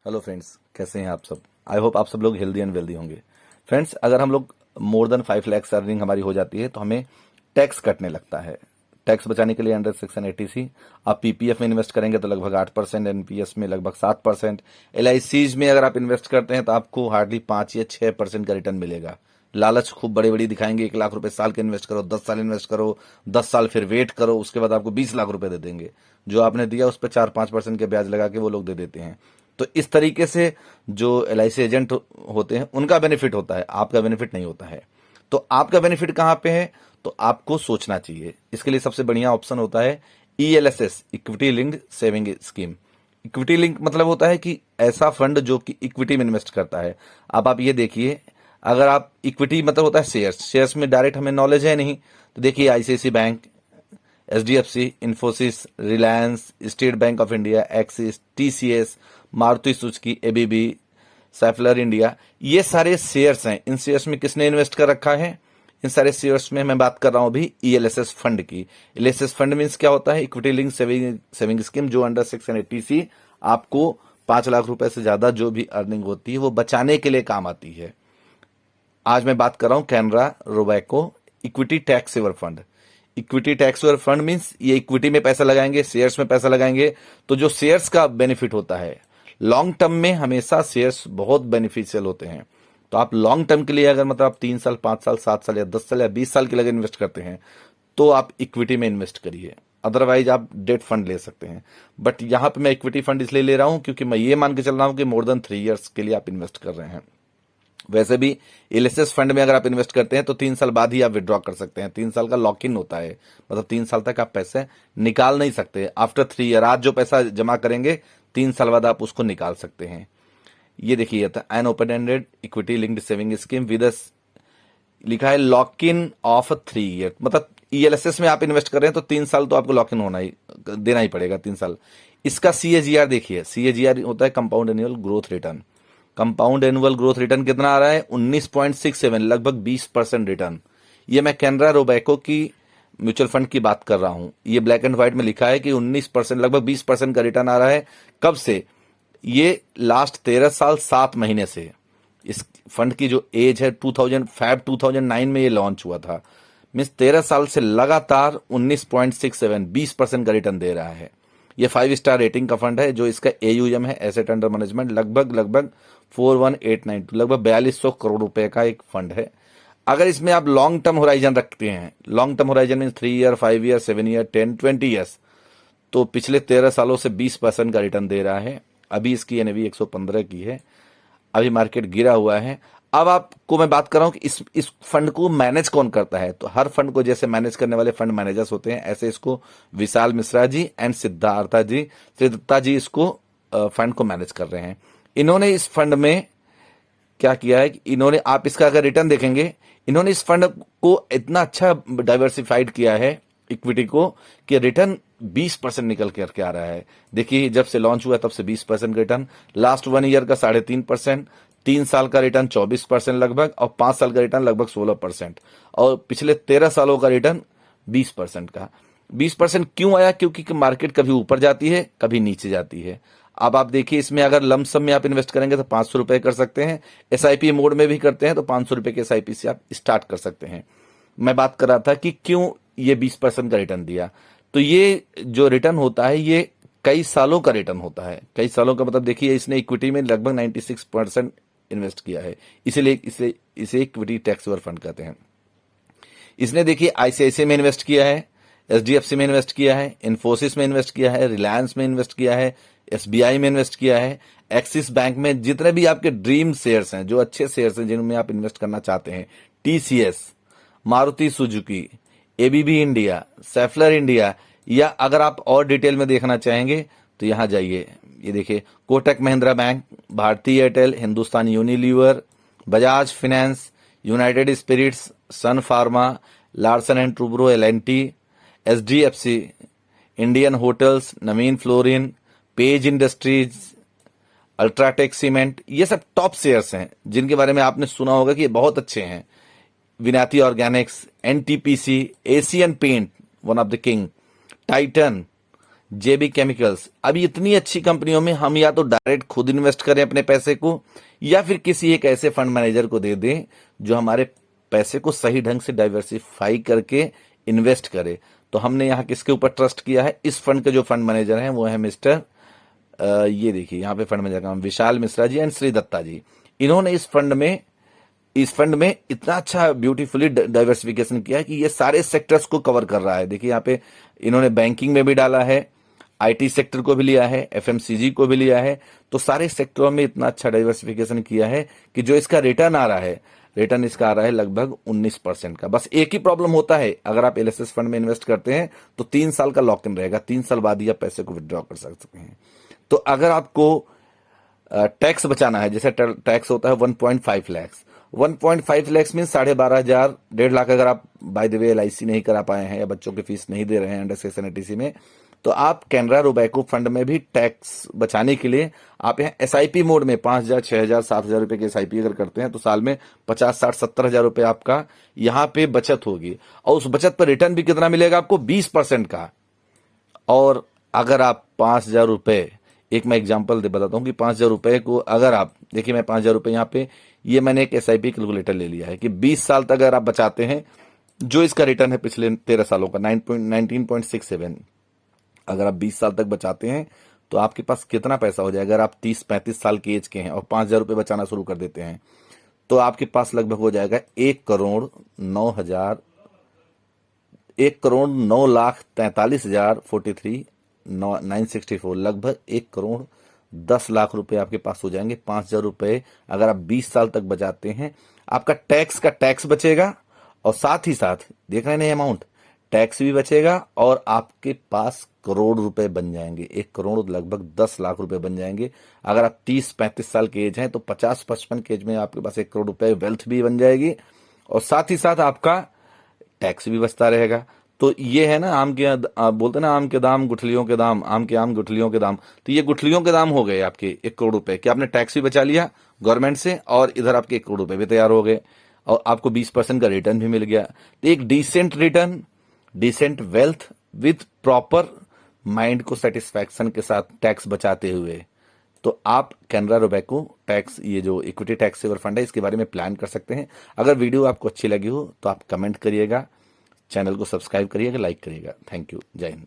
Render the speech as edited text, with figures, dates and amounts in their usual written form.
Hello friends, कैसे हैं आप सब। आई होप आप सब लोग हेल्दी एंड वेल्दी होंगे। फ्रेंड्स, अगर हम लोग मोर देन 5 लाख अर्निंग हमारी हो जाती है तो हमें टैक्स कटने लगता है। टैक्स बचाने के लिए अंडर सेक्शन 80C आप पीपीएफ में इन्वेस्ट करेंगे तो लगभग 8%, एनपीएस में लगभग 7%, एलआईसीज में अगर आप इन्वेस्ट करते हैं तो आपको हार्डली 5 या 6% का रिटर्न मिलेगा। लालच खूब बड़ी बड़ी दिखाएंगे, 1 लाख रुपए साल के इन्वेस्ट करो, 10 साल इन्वेस्ट करो, 10 साल फिर वेट करो, उसके बाद आपको 20 लाख रुपए दे देंगे। जो आपने दिया उस पर 4-5% के ब्याज लगा के वो लोग दे देते हैं। तो इस तरीके से जो एलआईसी एजेंट होते हैं उनका बेनिफिट होता है, आपका बेनिफिट नहीं होता है। तो आपका बेनिफिट कहां पे है, तो आपको सोचना चाहिए। इसके लिए सबसे बढ़िया ऑप्शन होता है ELSS, equity linked saving scheme. Equity link मतलब होता है कि ऐसा फंड जो कि इक्विटी में इन्वेस्ट करता है। अब आप ये देखिए, अगर आप इक्विटी मतलब होता है शेयर्स, शेयर्स में डायरेक्ट हमें नॉलेज है नहीं, तो देखिए ICICI bank, HDFC, Infosys, Reliance, State Bank of India, Axis, TCS, Maruti Suzuki, ABB, Schaeffler India, ये सारे शेयर्स हैं। इन शेयर्स में किसने इन्वेस्ट कर रखा है? इन सारे शेयर्स में मैं बात कर रहा हूं अभी ईएलएसएस फंड की। ईएलएसएस फंड मीन्स क्या होता है? इक्विटी लिंक सेविंग स्कीम, जो अंडर सेक्शन 80C आपको 5 लाख रुपए से ज्यादा जो भी अर्निंग होती है वो बचाने के लिए काम आती है। आज मैं बात कर रहा हूं Canara Robeco equity tax saver fund. Equity tax saver fund means ये इक्विटी में पैसा लगाएंगे, शेयर्स में पैसा लगाएंगे, तो जो शेयर्स का बेनिफिट होता है लॉन्ग टर्म में हमेशा शेयर्स बहुत बेनिफिशियल होते हैं। तो आप लॉन्ग टर्म के लिए अगर मतलब आप 3 साल, 5 साल, 7 साल या 10 साल या 20 साल के लिए इन्वेस्ट करते हैं तो आप इक्विटी में इन्वेस्ट करिए। अदरवाइज आप डेट फंड ले सकते हैं। बट यहां पे मैं इक्विटी फंड इसलिए ले रहा हूं क्योंकि मैं ये मान के चल रहा हूं कि मोर देन 3 इयर्स के लिए आप इन्वेस्ट कर रहे हैं। वैसे भी एलएसएस फंड में अगर आप इन्वेस्ट करते हैं तो 3 साल बाद ही आप विड्रॉ कर सकते हैं। 3 साल का लॉक इन होता है, मतलब 3 साल तक आप पैसे निकाल नहीं सकते। आफ्टर 3 ईयर आज जो पैसा जमा करेंगे 3 साल बाद आप उसको निकाल सकते हैं। ये देखिए था an open ended equity linked saving scheme with लिखा है लॉक इन ऑफ 3 ईयर, मतलब ईएलएसएस में आप इन्वेस्ट कर रहे हैं तो 3 साल तो आपको लॉक इन होना ही देना ही पड़ेगा, 3 साल। इसका सीएजीआर देखिए, सीएजीआर होता है compound annual growth return. Compound annual growth return कितना आ रहा है? 19.67, लगभग 20% रिटर्न। ये मैं कैनरा रोबैको की म्यूचुअल फंड की बात कर रहा हूं। ये ब्लैक एंड व्हाइट में लिखा है कि 19%, लगभग 20% का रिटर्न आ रहा है। कब से? ये लास्ट 13 साल 7 महीने से। इस फंड की जो एज है 2009 में ये लॉन्च हुआ था, मीन्स 13 साल से लगातार 19.67, 20% का रिटर्न दे रहा है। ये 5 स्टार रेटिंग का फंड है। जो इसका एयूएम है, एसेट अंडर मैनेजमेंट, लगभग 41892, लगभग 4200 करोड़ रुपए का एक फंड है। अगर इसमें आप लॉन्ग टर्म होराइजन रखते हैं, long term horizon mean 3 year, 5 year, 7 year, 10, 20 years, तो पिछले 13 सालों से 20% का रिटर्न दे रहा है। अभी इसकी एनएवी 115 की है, अभी मार्केट गिरा हुआ है। अब आपको मैं बात कर रहा हूं कि इस फंड को मैनेज कौन करता है। तो हर फंड को जैसे मैनेज करने वाले फंड मैनेजर्स होते हैं, ऐसे इसको विशाल मिश्रा जी एंड सिद्धार्था जी इसको फंड को मैनेज कर रहे हैं। इन्होंने इस फंड में क्या किया है कि इन्होंने, आप इसका अगर रिटर्न देखेंगे, इन्होंने इस फंड को इतना अच्छा डाइवर्सिफाइड किया है इक्विटी को कि रिटर्न 20% निकल करके आ रहा है। देखिए जब से लॉन्च हुआ तब से 20% रिटर्न, लास्ट 1 ईयर का 3.5%, 3 साल का रिटर्न 24% लगभग, और 5 साल का रिटर्न लगभग 16%, और पिछले 13 सालों का रिटर्न 20% का। 20% क्यों आया? क्योंकि मार्केट कभी ऊपर जाती है, कभी नीचे जाती है। अब आप देखिए इसमें अगर लमसम में आप इन्वेस्ट करेंगे तो 500 रुपए कर सकते हैं। एसआईपी मोड में भी करते हैं तो 500 रुपए के एसआईपी से आप स्टार्ट कर सकते हैं। मैं बात कर रहा था कि क्यों ये 20% का रिटर्न दिया। तो ये जो रिटर्न होता है ये कई सालों का रिटर्न होता है। कई सालों का मतलब देखिए इसने इक्विटी में लगभग 96% इन्वेस्ट किया है, इसीलिए इसे इक्विटी टैक्स सेवर फंड कहते हैं। इसने देखिए आईसीआईसीआई में इन्वेस्ट किया है, एचडीएफसी में इन्वेस्ट किया है, इन्फोसिस में इन्वेस्ट किया है, रिलायंस में इन्वेस्ट किया है, एसबीआई में इन्वेस्ट किया है, एक्सिस बैंक में। जितने भी आपके ड्रीम शेयर्स हैं, जो अच्छे शेयर्स हैं जिनमें आप इन्वेस्ट करना चाहते हैं, TCS, Maruti Suzuki, ABB India, Schaeffler India, या अगर आप और डिटेल में देखना चाहेंगे तो यहां जाइए। ये देखिए Kotak Mahindra Bank, Bharti Airtel, Hindustan Unilever, Bajaj Finance, United Spirits, Sun Pharma, Larsen and Toubro, LNT, HDFC, Indian Hotels, Navin Fluorine, Page Industries, UltraTech Cement, ये सब टॉप शेयर्स हैं जिनके बारे में आपने सुना होगा कि ये बहुत अच्छे हैं। Vinati organics, NTPC, Asian paint one of the king, Titan, JB chemicals. अभी इतनी अच्छी कंपनियों में हम या तो डायरेक्ट खुद इन्वेस्ट करें अपने पैसे को, या फिर किसी एक ऐसे फंड मैनेजर को दे दें जो हमारे पैसे को सही ढंग से डाइवर्सिफाई करके इन्वेस्ट करे। तो हमने यहाँ किसके ऊपर ट्रस्ट किया है? इस फंड के जो फंड मैनेजर हैं वो है मिस्टर ये देखिए यहाँ पे फंड मैनेजर का नाम विशाल मिश्रा जी एंड श्री दत्ता जी। इन्होंने इस फंड में इतना अच्छा ब्यूटीफुली डाइवर्सिफिकेशन किया है कि ये सारे सेक्टर्स को कवर कर रहा है। देखिए यहाँ पे इन्होंने बैंकिंग में भी डाला है, आईटी सेक्टर को भी लिया है, एफएमसीजी को भी लिया है। तो सारे सेक्टरों में इतना अच्छा डाइवर्सिफिकेशन किया है कि जो इसका रिटर्न आ रहा है, रिटर्न इसका आ रहा है लगभग 19% का। बस एक ही प्रॉब्लम होता है, अगर आप एलएसएस फंड में इन्वेस्ट करते हैं तो 3 साल का लॉक इन रहेगा, 3 साल बाद ही आप पैसे को विड्रॉ कर सकते हैं। तो अगर आपको टैक्स बचाना है, जैसे टैक्स होता है 1.5 लाख, 1.5 लाख मीन 12,500, 1.5 लाख अगर आप बाय द वे एलआईसी नहीं करा पाए हैं या बच्चों की फीस नहीं दे रहे हैं अंडर सेक्शन 80 में, तो आप कैनरा रोबैको फंड में भी टैक्स बचाने के लिए आप यहाँ एसआईपी मोड में 5,000, 6,000, 7,000 रुपए की एसआईपी अगर करते हैं तो साल में 50, 60, 70,000 रुपए आपका यहाँ पे बचत होगी। और उस बचत पर रिटर्न भी कितना मिलेगा आपको? 20% का। और अगर आप 5,000 रुपए, एक मैं एग्जांपल दे बताता हूँ कि 5,000 रुपए को अगर आप देखिए, मैं 5,000 रुपए यहाँ पे ये मैंने एक एसआईपी कैलकुलेटर ले लिया है कि 20 साल तक अगर आप बचाते हैं, जो इसका रिटर्न है पिछले 13 सालों का 19.67, अगर आप 20 साल तक बचाते हैं तो आपके पास कितना पैसा हो जाएगा? अगर आप 30-35 साल की एज के हैं और 5,000 रुपए बचाना शुरू कर देते हैं तो आपके पास लगभग हो जाएगा 1,09,43,964, लगभग 1,10,00,000 रुपए आपके पास हो जाएंगे। 5,000 रुपए अगर आप 20 साल तक बचाते हैं, आपका टैक्स बचेगा और साथ ही साथ देख रहे हैं अमाउंट, टैक्स भी बचेगा और आपके पास करोड़ रुपए बन जाएंगे। 1 करोड़ लगभग 10 लाख रुपए बन जाएंगे। अगर आप 30-35 साल के एज हैं तो 50-55 के एज में आपके पास 1 करोड़ रुपए वेल्थ भी बन जाएगी और साथ ही साथ आपका टैक्स भी बचता रहेगा। तो ये है ना, आम के आप बोलते ना, आम के दाम गुठलियों के दाम, आम के आम गुठलियों के दाम। तो ये गुठलियों के दाम हो गए आपके 1 करोड़ रुपए कि आपने टैक्स भी बचा लिया गवर्नमेंट से और इधर आपके 1 करोड़ रुपए भी तैयार हो गए और आपको 20% का रिटर्न भी मिल गया। तो एक decent return, decent wealth with proper mind को सेटिस्फैक्शन के साथ टैक्स बचाते हुए, तो आप कैनरा रोबैको टैक्स, ये जो इक्विटी टैक्स सेवर फंड है, इसके बारे में प्लान कर सकते हैं। अगर वीडियो आपको अच्छी लगी हो तो आप कमेंट करिएगा, चैनल को सब्सक्राइब करिएगा, लाइक करिएगा। Thank you. जय हिंद।